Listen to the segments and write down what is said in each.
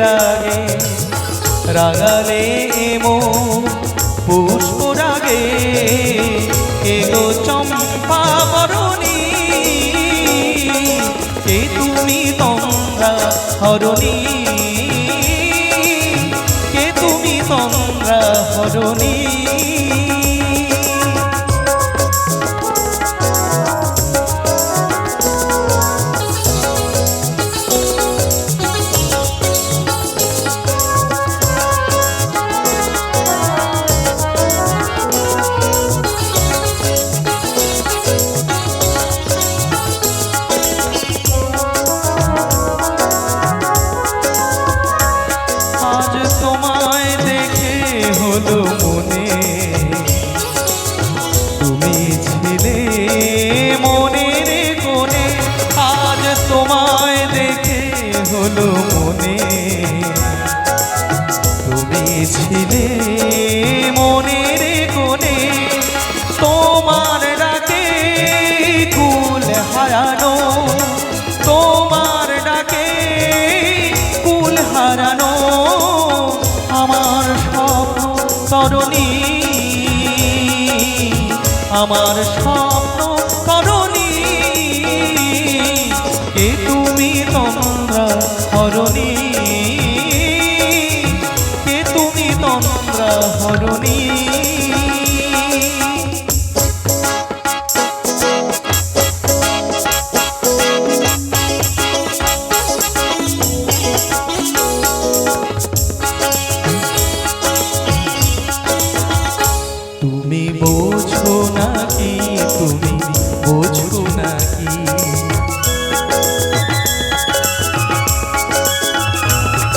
রাগে রাগালে মন পুষ্প রাগে কে গো চম্পা বরণী কে তুমি তন্দ্রা হরণী কে তুমি তন্দ্রা হরণী হলো মনে তুমি ছিলে মনের কোণে আজ তোমায় দেখে হলো মনে তুমি ছিলে মনের কোণে তোমার ডাকে কুল হারানো তোমার ডাকে কুল হারানো আমার স্বপ্ন তরণী আমার স্বপ্ন তরণী কে তুমি তন্দ্রা হরণী কে তুমি তন্দ্রা হরণী তুমি বোঝো নাকি তুমি বোঝো নাকি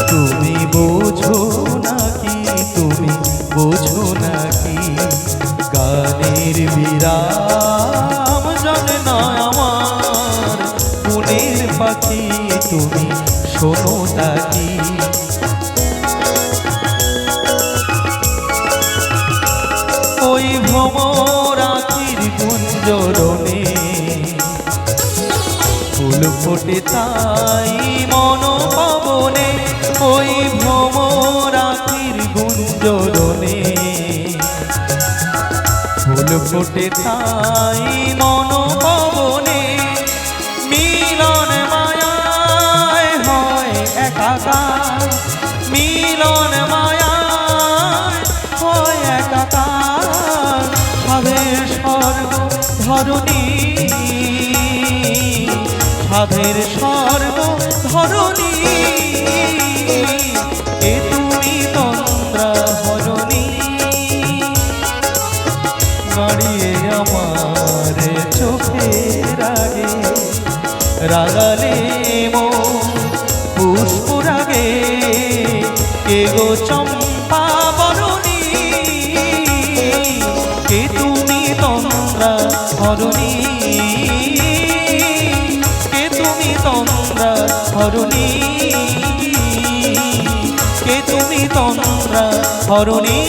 তুমি বোঝো নাকি তুমি বোঝো নাকি গানের বিরাম জানে না আমার মনের পাখি তুমি শোনো তাকি ওই ভ্রমর আখির গুঞ্জরণে ফুল ফোটে তাই মন পবনে ওই ভ্রমর আখির গুঞ্জরণে ফুল ফোটে তাই মন পবনে মিলন মায়ায় হয় একাকার মিলন মায়ায় হয় একাকার সাধের স্বর্গ ধরণী সাধের স্বর্গ ধরণী এ তুমি তন্দ্রা হরণী দাঁড়িয়ে আমার চোখের আগে রাগালে মন পুষ্প রাগে কে গো চম্পা বরণী কে তুমি তন্দ্রা হরণী কে তুমি তন্দ্রা হরণী কে তুমি তন্দ্রা হরণী।